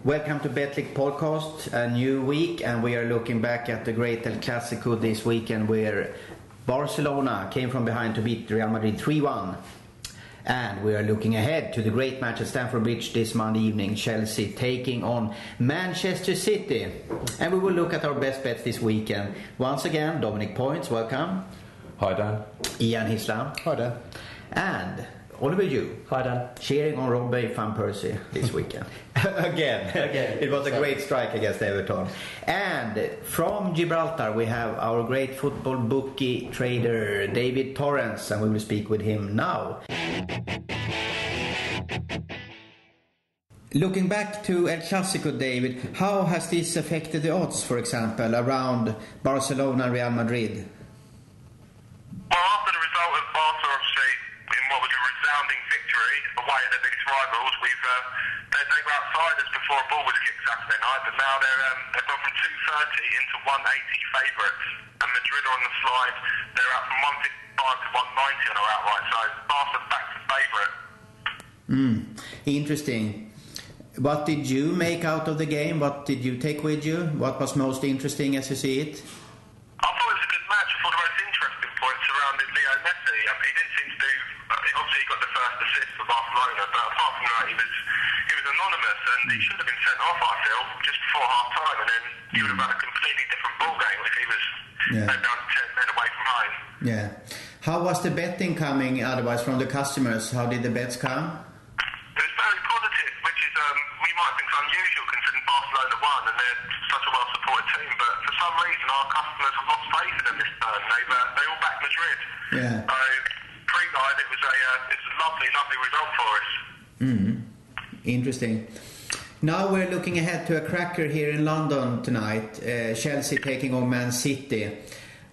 Welcome to Betclic Podcast, a new week, and we are looking back at the great El Clasico this weekend where Barcelona came from behind to beat Real Madrid 3-1. And we are looking ahead to the great match at Stamford Bridge this Monday evening, Chelsea taking on Manchester City. And we will look at our best bets this weekend. Once again, Dominic Poyntz, welcome. Hi Dan. Ian Hislam. Hi Dan. And Oliver Yew. Hi Dan. Cheering on Robbie van Persie this weekend. Again. It was a great strike against Everton. And from Gibraltar we have our great football bookie trader David Torrens, and we will speak with him now. Looking back to El Clasico, David, how has this affected the odds, for example, around Barcelona and Real Madrid? Well, after the result of Barca, obviously, in what was a resounding victory away at their biggest rivals, they were outsiders before a ball was kicked Saturday night, but now they've gone from 230 into 180 favourites, and Madrid are on the slide. They're out from 155 to 190 on our outright, so Barca's back to favourite. Interesting. What did you make out of the game? What did you take with you? What was most interesting as you see it? I thought it was a good match. I thought the most interesting point surrounded Leo Messi. He didn't seem to do... obviously, he got the first assist for Barcelona, but apart from that, he was anonymous, and he should have been sent off, I feel, just before half-time, and then he would have had a completely different ball game if he was down to 10 men away from home. Yeah. How was the betting coming otherwise from the customers? How did the bets come? It was very positive, which is, we might think unusual considering Barcelona won and they're such a well-supported team, but for some reason our customers have lost faith in them this turn. They all backed Madrid. Yeah. So, pre-night, it was a lovely result for us. Interesting. Now we're looking ahead to a cracker here in London tonight, Chelsea taking on Man City.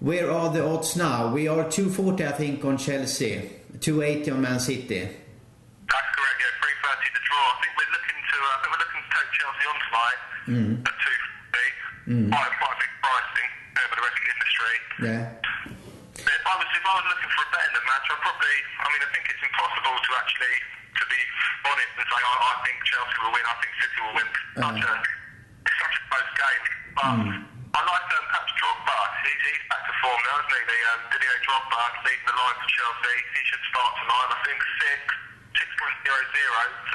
Where are the odds now? We are 240, I think, on Chelsea, 280 on Man City. That's correct, yeah, 330 the draw. I think we're looking to take Chelsea on tonight at 250. Quite a big pricing for the rest of the industry. Yeah. If I was looking for a bet in the match, I think it's impossible to be honest and say I think Chelsea will win, I think City will win. It's such a close game. But I like perhaps Drogba. He's back to form now, isn't he? Didier Drogba leading the line for Chelsea. He should start tonight. I think 6.00 to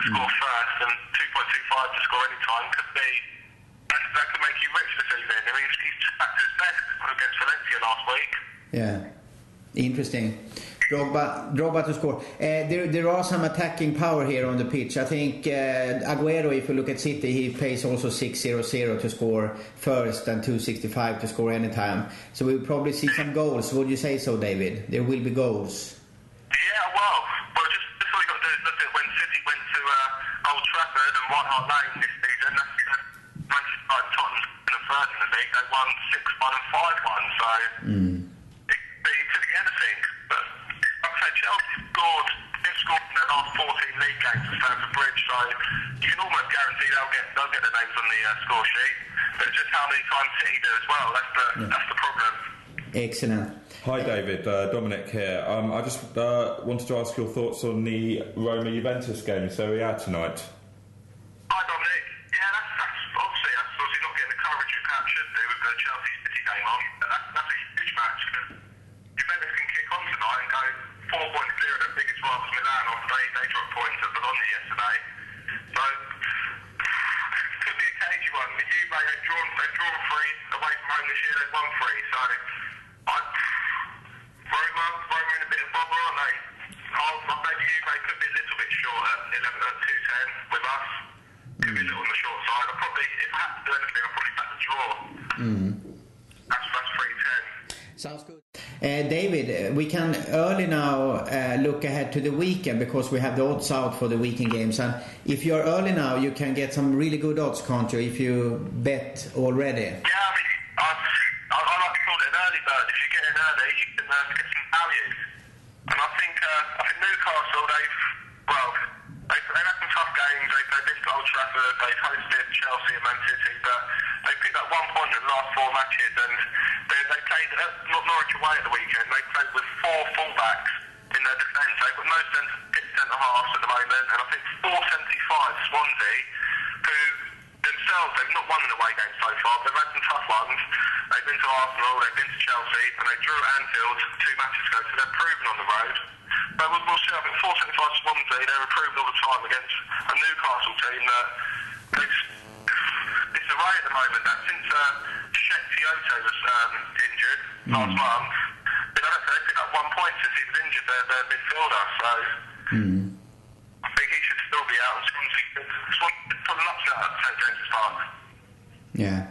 score first and 2.25 to score any time could be. That could make you rich this evening. I mean, he's back to his best against Valencia last week. Yeah, interesting. Drogba to score. There are some attacking power here on the pitch. I think Aguero, if you look at City, he pays also 6.00 to score first and 2.65 to score anytime. So we'll probably see some goals. Would you say so, David? There will be goals. Yeah, well, just all you got to do is look at when City went to Old Trafford and White Hart Lane this season. That's Manchester United and Tottenham in the third in the league. They won 6-1 and 5-1, so it could be anything. But like I say, they've scored in their last 14 league games at Stamford Bridge, so you can almost guarantee they'll get their names on the score sheet. But it's just how many times City do as well. That's the problem. Excellent. Hi David, Dominic here. I just wanted to ask your thoughts on the Roma-Juventus game in Serie A tonight. Hi Dominic. Yeah, that's obviously not getting the coverage you perhaps should do with the Chelsea City game on. But that's a huge match because Juventus can kick on tonight and go 4 points clear of the biggest rivals Milan after they dropped points at Bologna yesterday. So it could be a cagey one. The Juve they've drawn 3 away from home this year. They've won 3, so Roma in a bit of bother, aren't they? I'll bet Juve could be a little bit short at 2.10 with us. Could be a little on the short side. If I had to do anything, I'll probably back the draw. That's 3.10. Sounds good. David, we can early now look ahead to the weekend because we have the odds out for the weekend games. And if you're early now, you can get some really good odds, can't you, if you bet already? Yeah, I like to call it an early bird. If you get in early, you can get some value. And I think Newcastle, they've had some tough games. They've been to Old Trafford, they've hosted Chelsea and Man City, but they picked up 1 point in the last 4 matches, and they played Norwich away at the weekend. They played with 4 fullbacks in their defence. They've got no centre halves at the moment, and I think 4.75 Swansea, who themselves, they've not won an away game so far. They've had some tough ones. They've been to Arsenal, they've been to Chelsea, and they drew at Anfield 2 matches ago, so they're proven on the road. But we'll see. I think 475 Swansea, they're improved all the time against a Newcastle team that it's away at the moment. That's since Tiote was injured last month. But I don't think they picked up 1 point since he was injured, their midfielder. So I think he should still be out, and Swansea put an upset at St James's Park. Yeah.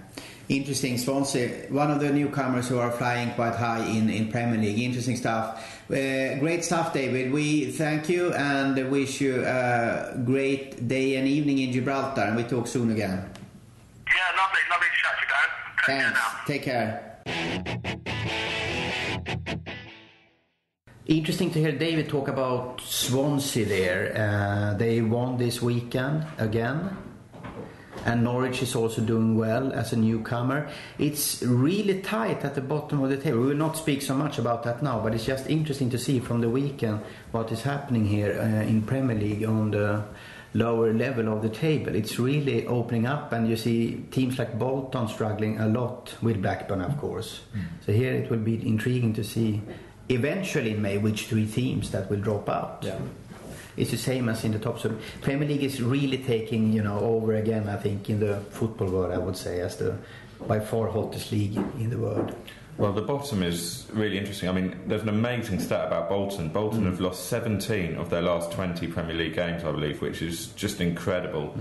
Interesting. Swansea, one of the newcomers who are flying quite high in Premier League. Interesting stuff. Great stuff, David. We thank you and wish you a great day and evening in Gibraltar, and we talk soon again. Yeah, lovely to chat to you, Dan. Take care now. Take care. Interesting to hear David talk about Swansea there. They won this weekend again. And Norwich is also doing well as a newcomer. It's really tight at the bottom of the table. We will not speak so much about that now, but it's just interesting to see from the weekend what is happening here in Premier League on the lower level of the table. It's really opening up, and you see teams like Bolton struggling a lot with Blackburn, of course. So here it will be intriguing to see eventually in May which 3 teams that will drop out. Yeah. It's the same as in the top. So Premier League is really taking, over again, I think, in the football world, I would say, as the by far hottest league in the world. Well, the bottom is really interesting. I mean, there's an amazing stat about Bolton. Bolton have lost 17 of their last 20 Premier League games, I believe, which is just incredible.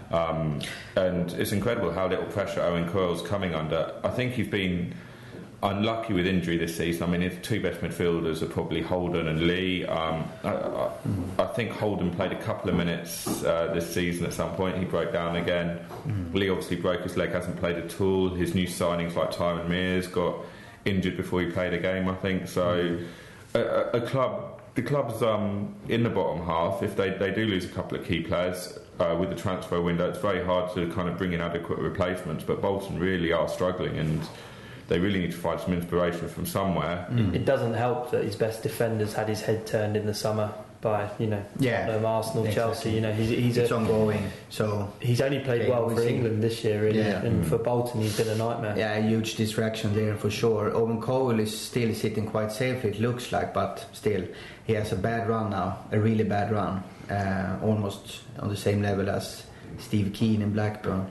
And it's incredible how little pressure Owen Coyle's coming under. I think he's been unlucky with injury this season. I mean, his 2 best midfielders are probably Holden and Lee. I think Holden played a couple of minutes this season at some point. He broke down again. Lee obviously broke his leg, hasn't played at all. His new signings like Tyrone Mears got injured before he played a game, I think. So the club's in the bottom half. If they do lose a couple of key players with the transfer window, it's very hard to kind of bring in adequate replacements. But Bolton really are struggling, and they really need to find some inspiration from somewhere. It doesn't help that his best defenders had his head turned in the summer by Arsenal, exactly. Chelsea. It's ongoing. So he's only played well for England this year, really, and for Bolton he's been a nightmare. Yeah, a huge distraction there for sure. Owen Cole is still sitting quite safely, it looks like, but still he has a bad run now, a really bad run, almost on the same level as Steve Keane in Blackburn.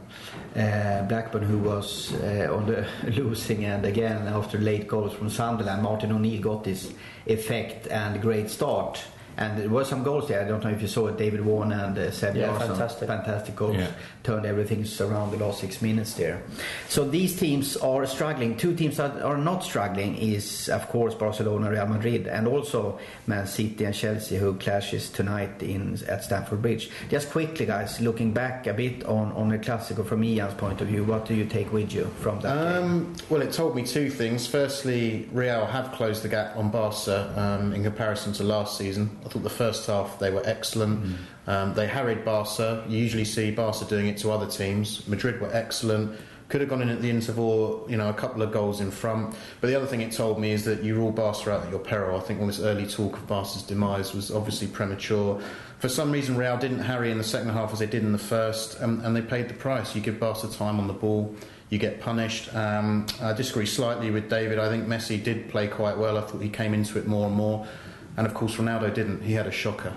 Blackburn, who was on the losing end again after late goals from Sunderland. Martin O'Neill got this effect and great start. And there were some goals there. I don't know if you saw it. David Warren and Seb Larsson. Fantastic goals. Yeah. Turned everything around the last 6 minutes there. So these teams are struggling. 2 teams that are not struggling is, of course, Barcelona, Real Madrid, and also Man City and Chelsea, who clashes tonight at Stamford Bridge. Just quickly, guys, looking back a bit on the Clásico from Ian's point of view, what do you take with you from that game? Well, it told me 2 things. Firstly, Real have closed the gap on Barca in comparison to last season. I thought the first half they were excellent. They harried Barca. You usually see Barca doing it to other teams. Madrid were excellent. Could have gone in at the interval, a couple of goals in front. But the other thing it told me is that you rule Barca out at your peril. I think all this early talk of Barca's demise was obviously premature. For some reason, Real didn't harry in the second half as they did in the first, and they paid the price. You give Barca time on the ball, you get punished. I disagree slightly with David. I think Messi did play quite well. I thought he came into it more and more. And of course Ronaldo didn't. He had a shocker.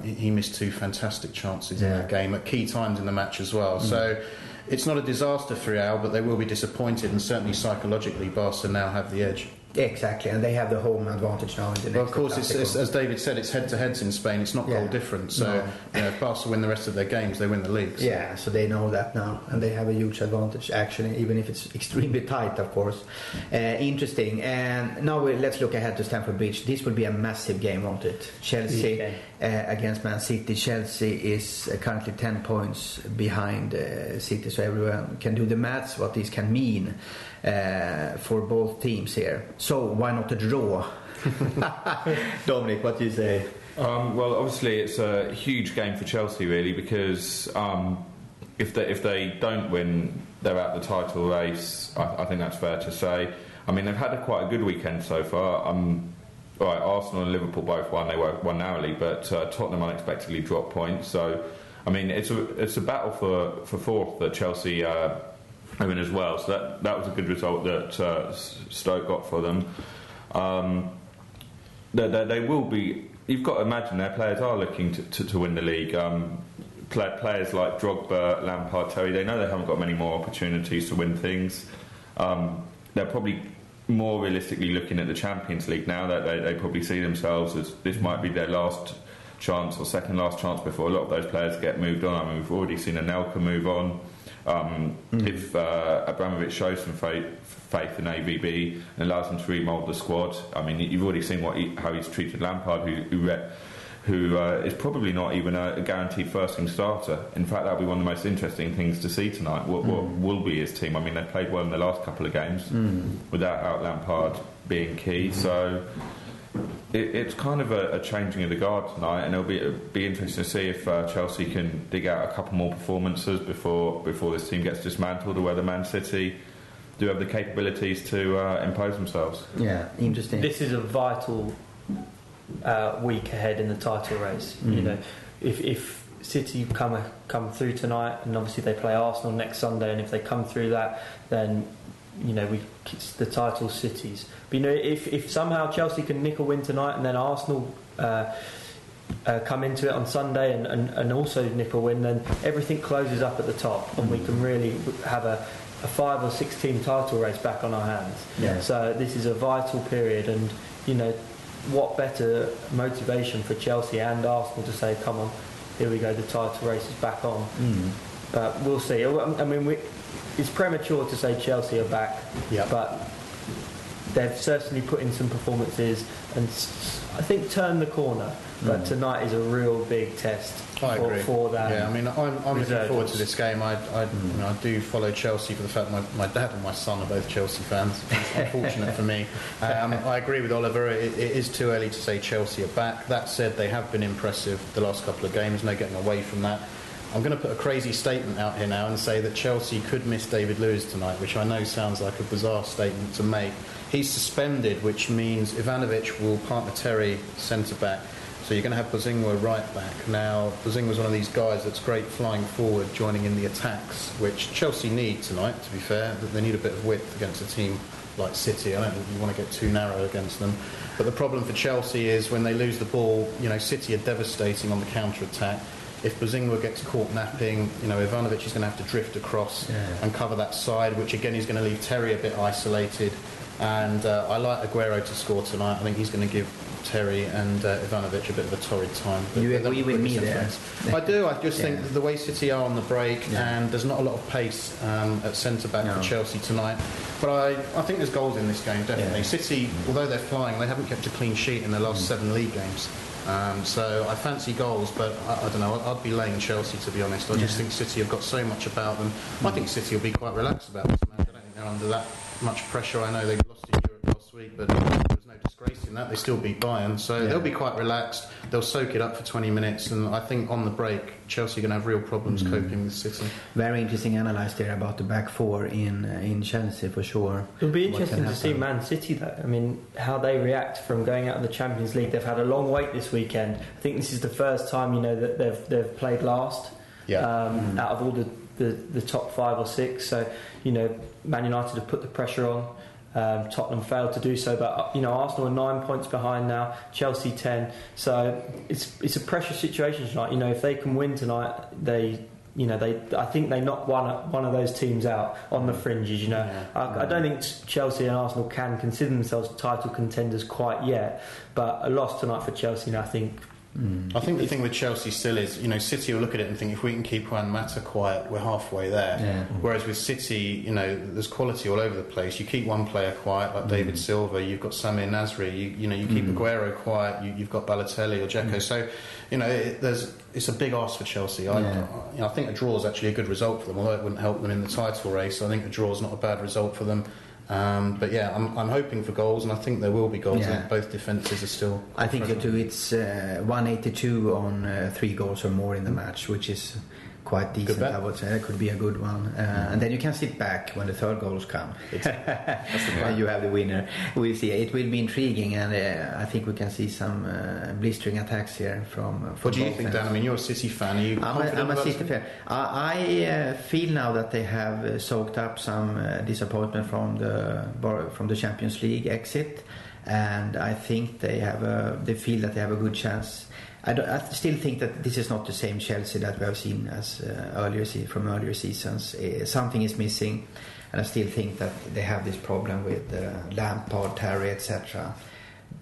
He missed 2 fantastic chances in that game at key times in the match as well. So it's not a disaster for Real, but they will be disappointed, and certainly psychologically Barca now have the edge. Exactly, and they have the home advantage now in the next. Well, of course, it's, as David said, it's head-to-heads in Spain. It's not goal different. So, if Barca win the rest of their games, they win the league. So. Yeah, so they know that now, and they have a huge advantage, actually, even if it's extremely tight, of course. Interesting. And now let's look ahead to Stamford Bridge. This will be a massive game, won't it? Chelsea against Man City. Chelsea is currently 10 points behind City, so everyone can do the maths, what this can mean for both teams here. So why not a draw? Dominic, what do you say? Well, obviously it's a huge game for Chelsea, really, because if they don't win, they're out the title race. I think that's fair to say. I mean, they've had quite a good weekend so far. Arsenal and Liverpool both won. They won narrowly, but Tottenham unexpectedly dropped points. So I mean, it's a battle for fourth that Chelsea are in as well. So that was a good result that Stoke got for them. They will be. You've got to imagine their players are looking to win the league. Players like Drogba, Lampard, Terry, they know they haven't got many more opportunities to win things. They're probably more realistically looking at the Champions League now. That they probably see themselves as this might be their last chance or second last chance before a lot of those players get moved on. I mean, we've already seen Anelka move on. If Abramovich shows some faith in AVB and allows them to remould the squad, I mean, you've already seen how he's treated Lampard, who is probably not even a guaranteed first-team starter. In fact, that'll be one of the most interesting things to see tonight. What will be his team? I mean, they've played well in the last couple of games without Lampard being key. So it's kind of a changing of the guard tonight, and it'll be interesting to see if Chelsea can dig out a couple more performances before this team gets dismantled, or whether Man City do have the capabilities to impose themselves. Yeah, interesting. This is a vital week ahead in the title race. You know, if City come through tonight, and obviously they play Arsenal next Sunday, and if they come through that, then it's the title City's. But if somehow Chelsea can nick a win tonight, and then Arsenal come into it on Sunday and also nick a win, then everything closes up at the top, and we can really have a 5 or 6 team title race back on our hands. Yeah. So this is a vital period, and what better motivation for Chelsea and Arsenal to say, come on, here we go, the title race is back on. But we'll see. I mean, it's premature to say Chelsea are back, but they've certainly put in some performances and I think turned the corner. But tonight is a real big test for that. Yeah, I mean, I'm looking forward to this game. I do follow Chelsea for the fact that my dad and my son are both Chelsea fans. It's unfortunate for me. I agree with Oliver. It is too early to say Chelsea are back. That said, they have been impressive the last couple of games. No getting away from that. I'm going to put a crazy statement out here now and say that Chelsea could miss David Luiz tonight, which I know sounds like a bizarre statement to make. He's suspended, which means Ivanovic will partner Terry centre-back. So you're going to have Bozingwa right back. Now, Bozingwa's one of these guys that's great flying forward, joining in the attacks, which Chelsea need tonight, to be fair. They need a bit of width against a team like City. I don't think you want to get too narrow against them. But the problem for Chelsea is when they lose the ball, City are devastating on the counter-attack. If Bozingwa gets caught napping, Ivanovic is going to have to drift across and cover that side, which again is going to leave Terry a bit isolated. And I like Aguero to score tonight. I think he's going to give Terry and Ivanovic a bit of a torrid time. You agree with me there? I do. I just think that the way City are on the break, and there's not a lot of pace at centre-back for Chelsea tonight. But I think there's goals in this game, definitely. City, although they're flying, they haven't kept a clean sheet in their last 7 league games. So I fancy goals, but I don't know. I'd be laying Chelsea, to be honest. I just think City have got so much about them. I think City will be quite relaxed about this match. I don't think they're under that much pressure. I know they lost in Europe last week, but there was no disgrace in that. They still beat Bayern, so they'll be quite relaxed. They'll soak it up for 20 minutes, and I think on the break, Chelsea are going to have real problems coping with City. Very interesting analysis there about the back four in Chelsea, for sure. It'll be interesting to see Man City, though. I mean, how they react from going out of the Champions League. They've had a long wait this weekend. I think this is the first time, that they've played last out of all the top 5 or 6. So, Man United have put the pressure on. Tottenham failed to do so, but Arsenal are 9 points behind now, Chelsea 10. So it's a pressure situation tonight. If they can win tonight, I think they knock one of those teams out on the fringes. I don't think Chelsea and Arsenal can consider themselves title contenders quite yet, but a loss tonight for Chelsea, I think. I think the thing with Chelsea still is, City will look at it and think, if we can keep Juan Mata quiet, we're halfway there. Whereas with City, there's quality all over the place. You keep one player quiet, like David Silva, you've got Samir Nasri, you keep Aguero quiet, you've got Balotelli or Dzeko. So, it's a big ask for Chelsea. I think a draw is actually a good result for them, although it wouldn't help them in the title race. I think a draw is not a bad result for them. But I'm hoping for goals, and I think there will be goals. I think both defences are still. I think too. It's 182 on 3 goals or more in the match, which is quite decent, I would say. That could be a good one. And then you can sit back when the third goals come. When you have the winner. We'll see. It will be intriguing, and I think we can see some blistering attacks here from what do you think, Dan? I mean, you're a City fan. Are you confident? I'm a City fan. I feel now that they have soaked up some disappointment from the Champions League exit, and I think they feel that they have a good chance. I still think that this is not the same Chelsea that we have seen as earlier seasons. Something is missing, and I still think that they have this problem with Lampard, Terry, etc.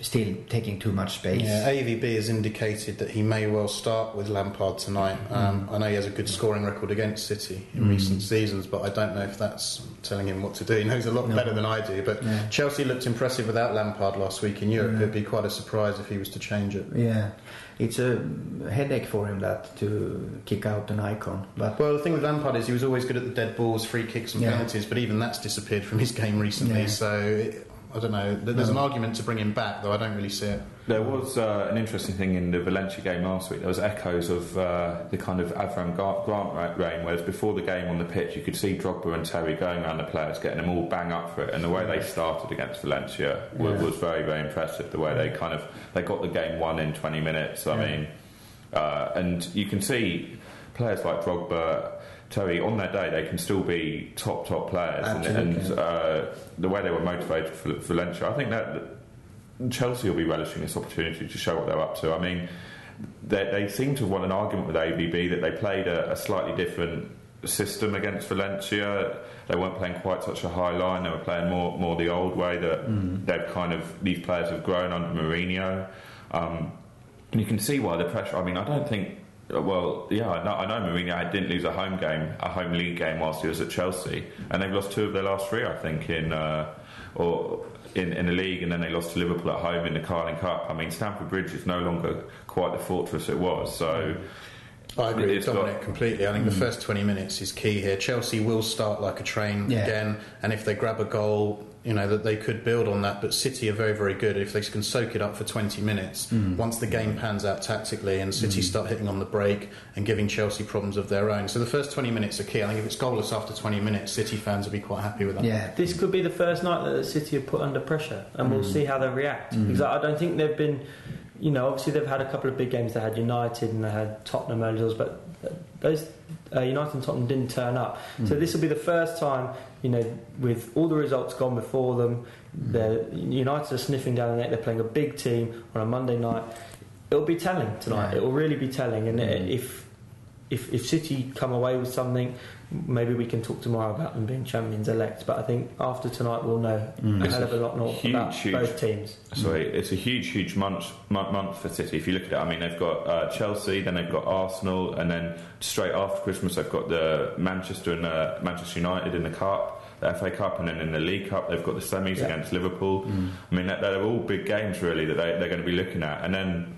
Still taking too much space. Yeah, AVB has indicated that he may well start with Lampard tonight. I know he has a good scoring record against City in recent seasons, but I don't know if that's telling him what to do. He knows a lot better than I do. But Chelsea looked impressive without Lampard last week in Europe. It'd be quite a surprise if he was to change it. Yeah, it's a headache for him to kick out an icon. But well, the thing with Lampard is he was always good at the dead balls, free kicks and penalties, but even that's disappeared from his game recently. So I don't know. There's an argument to bring him back, though I don't really see it. There was an interesting thing in the Valencia game last week. There was echoes of the kind of Avram Grant reign, whereas before the game on the pitch you could see Drogba and Terry going around the players, getting them all bang up for it, and the way they started against Valencia was very, very impressive. The way they got the game won in 20 minutes. I mean, and you can see players like Drogba, Terry, on their day they can still be top players, and the way they were motivated for Valencia, I think that Chelsea will be relishing this opportunity to show what they're up to. I mean, they seem to have won an argument with AVB that they played a slightly different system against Valencia. They weren't playing quite such a high line, they were playing more the old way that they've kind of, these players have grown under Mourinho, and you can see why the pressure. I mean, I don't think, well, yeah, I know Mourinho didn't lose a home league game whilst he was at Chelsea, and they've lost 2 of their last 3, I think, in the league, and then they lost to Liverpool at home in the Carling Cup. I mean, Stamford Bridge is no longer quite the fortress it was, so I agree with Dominic completely. I think the first 20 minutes is key here. Chelsea will start like a train again, and if they grab a goal, you know, that they could build on that. But City are very, very good. If they can soak it up for 20 minutes, once the game pans out tactically and City start hitting on the break and giving Chelsea problems of their own. So the first 20 minutes are key. I think if it's goalless after 20 minutes, City fans will be quite happy with that. Yeah, this could be the first night that City are put under pressure, and we'll see how they react. Because I don't think they've been, you know, obviously they've had a couple of big games. They had United and they had Tottenham early, but those United and Tottenham didn't turn up. So this will be the first time, you know, with all the results gone before them, United are sniffing down the neck. They're playing a big team on a Monday night. It'll be telling tonight. It will really be telling. And if City come away with something, maybe we can talk tomorrow about them being champions elect. But I think after tonight we'll know a hell of a lot more about both teams. Sorry, it's a huge month for City. If you look at it, I mean, they've got Chelsea, then they've got Arsenal, and then straight after Christmas they've got the Manchester United in the Cup, the FA Cup, and then in the League Cup they've got the semis against Liverpool. I mean, they're all big games really that they're going to be looking at, and then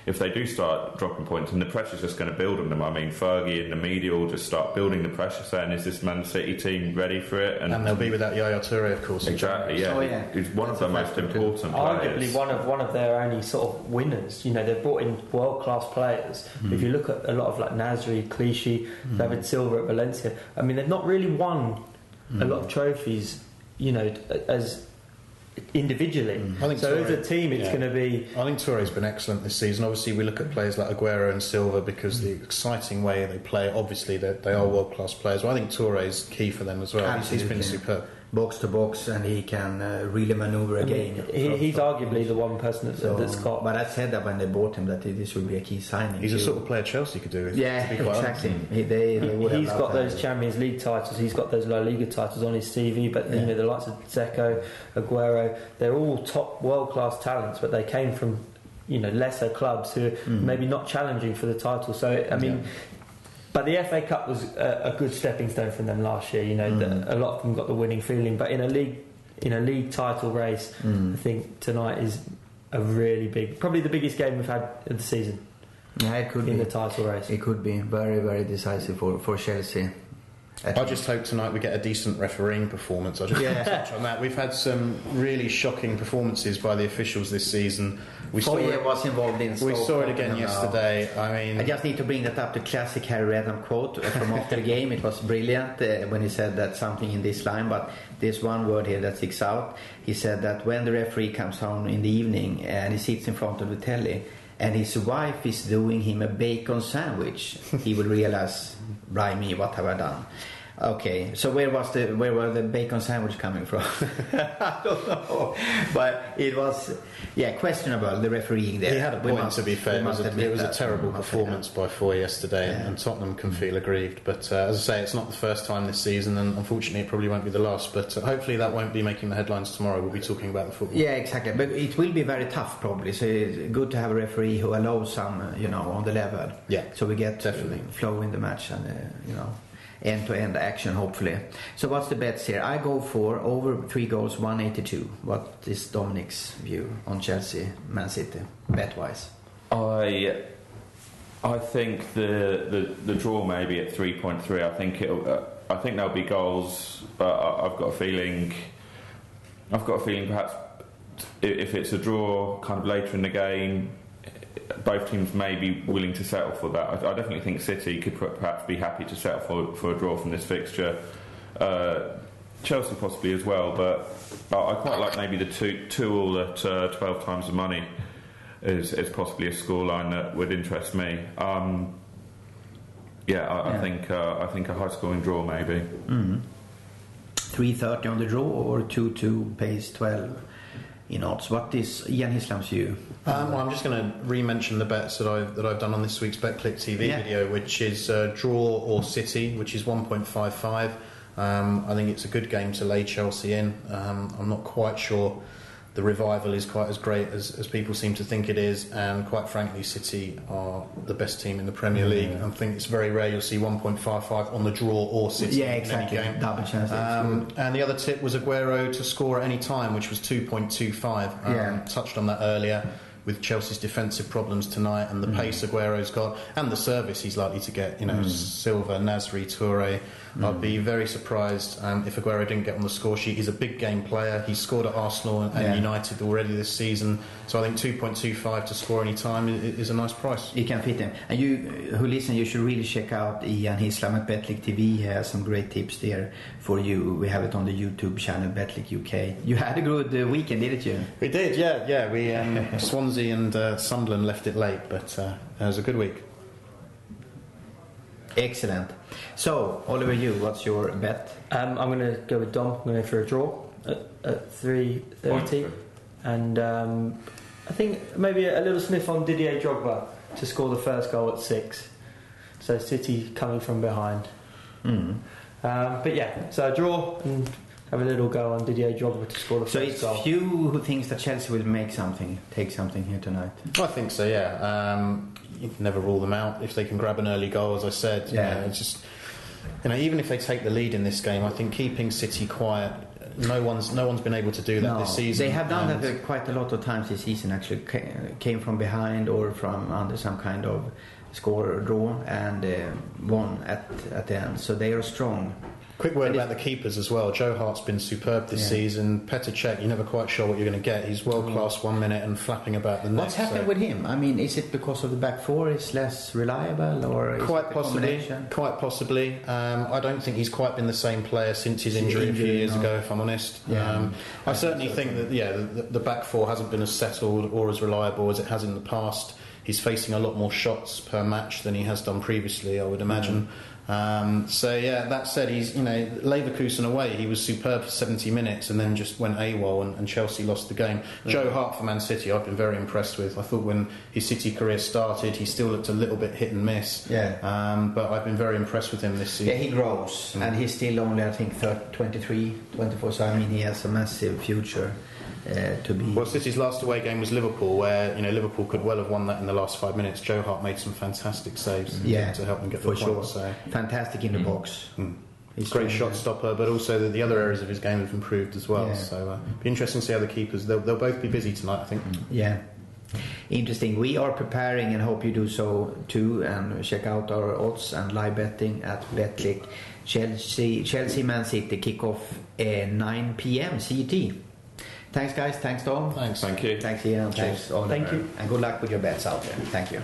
if they do start dropping points, and the pressure's just going to build on them. I mean, Fergie and the media will just start building the pressure, saying, is this Man City team ready for it? And they'll be without Yaya Toure, of course. Exactly, yeah. He's one of the most important players. Arguably one of their only sort of winners. You know, they've brought in world-class players. If you look at a lot of like Nasri, Clichy, David Silva at Valencia, I mean, they've not really won a lot of trophies, you know, as individually. I think so as a team it's going to be... I think Touré's been excellent this season. Obviously we look at players like Aguero and Silva because the exciting way they play, obviously they are world class players, but I think Touré's key for them as well. Absolutely. He's been superb. Box to box, and he can really manoeuvre again. He's arguably the one person that's got. But I said that when they bought him that this would be a key signing. He's a sort of player Chelsea could do with. Yeah, exactly. He's got those Champions League titles. He's got those La Liga titles on his CV. But you know, the likes of Dzeko, Aguero, they're all top world class talents. But they came from, you know, lesser clubs who are maybe not challenging for the title. So I mean. But the FA Cup was a good stepping stone for them last year. You know, a lot of them got the winning feeling. But in a league title race, I think tonight is a really big, probably the biggest game we've had of the season. Yeah, it could be in the title race. It could be very, very decisive for Chelsea. I just hope tonight we get a decent refereeing performance. I just want to touch on that. We've had some really shocking performances by the officials this season. Foyer was involved in We saw it again yesterday. I just need to bring that up, the classic Harry Redknapp quote from after the game. It was brilliant when he said that something in this line, but there's one word here that sticks out. He said that when the referee comes home in the evening and he sits in front of the telly and his wife is doing him a bacon sandwich, he will realize, blimey, what have I done? Okay, so where were the bacon sandwich coming from? I don't know, but it was questionable, the refereeing there. He had a point, to be fair. It was a terrible performance by Foy yesterday, and Tottenham can feel aggrieved. But as I say, it's not the first time this season, and unfortunately it probably won't be the last. But hopefully that won't be making the headlines tomorrow. We'll be talking about the football. Yeah, exactly. But it will be very tough probably, so it's good to have a referee who allows some, on the level. Yeah, so we get definitely flow in the match and, end-to-end action, hopefully. So what's the bets here? I go for over 3 goals, 182. What is Dominic's view on Chelsea, Man City, bet-wise? I think the draw maybe at 3.3. I think there'll be goals, but I've got a feeling perhaps if it's a draw kind of later in the game, both teams may be willing to settle for that. I definitely think City could perhaps be happy to settle for a draw from this fixture. Chelsea possibly as well, but I quite like maybe the 2-2 at 12 times the money is possibly a scoreline that would interest me. I think a high scoring draw maybe. 3.30 on the draw or 2-2 pays 12 in odds. What is Ian Hislam's view? I'm just going to re-mention the bets that I've done on this week's Betclic TV video, which is draw or City, which is 1.55. I think it's a good game to lay Chelsea in. I'm not quite sure the revival is quite as great as people seem to think it is, and quite frankly City are the best team in the Premier League. I think it's very rare you'll see 1.55 on the draw or City in any game. Double chance. And the other tip was Aguero to score at any time, which was 2.25. Touched on that earlier with Chelsea's defensive problems tonight and the pace Aguero's got and the service he's likely to get. Silva, Nasri, Toure. I'd be very surprised if Aguero didn't get on the score sheet. He's a big game player. He's scored at Arsenal and United already this season. So I think 2.25 to score any time is a nice price. You can fit him. And you who listen, you should really check out Ian Hislam at Betclic TV. He has some great tips there for you. We have it on the YouTube channel, Betclic UK. You had a good weekend, didn't you? We did, yeah. We Swansea and Sunderland left it late, but it was a good week. Excellent. So, Oliver Yew, what's your bet? I'm going to go with Dom. I'm going to go for a draw at 3.30. And I think maybe a little sniff on Didier Drogba to score the first goal at 6. So City coming from behind. But so a draw and have a little go on Didier Drogba to score the first goal. So it's few who thinks that Chelsea will take something here tonight. I think so, yeah. You can never rule them out if they can grab an early goal, as I said. It's just, even if they take the lead in this game, I think keeping City quiet, no one's been able to do that this season. They have done that quite a lot of times this season, actually. Came from behind or from under some kind of score or draw and won at the end. So they are strong. Quick word about the keepers as well. Joe Hart's been superb this season. Petr Cech, you're never quite sure what you're going to get. He's world class 1 minute and flapping about the net. What's happened with him? I mean, is it because of the back four is less reliable, or is quite possibly? Quite possibly. I don't think he's quite been the same player since his injury a few years ago, if I'm honest. I certainly think that the back four hasn't been as settled or as reliable as it has in the past. He's facing a lot more shots per match than he has done previously, I would imagine. That said, he's Leverkusen away. He was superb for 70 minutes and then just went AWOL and Chelsea lost the game. Joe Hart for Man City, I've been very impressed with. I thought when his City career started, he still looked a little bit hit and miss. But I've been very impressed with him this season. Yeah, he grows, and he's still only, I think, 23, 24. So I mean, he has a massive future. To be. Well, City's last away game was Liverpool, where Liverpool could well have won that in the last 5 minutes. Joe Hart made some fantastic saves to help them get the point. Sure. So. Fantastic in the box. He's great shot stopper, but also the other areas of his game have improved as well. So it'll be interesting to see how the keepers. They'll both be busy tonight, I think. Interesting. We are preparing and hope you do so too, and check out our odds and live betting at Betclic. Chelsea Man City kickoff 9 p.m. CET. Thanks guys, thanks Dom. Thanks. Thank you. Thanks Ian, thanks Oliver. Thank you. And good luck with your bets out there. Thank you.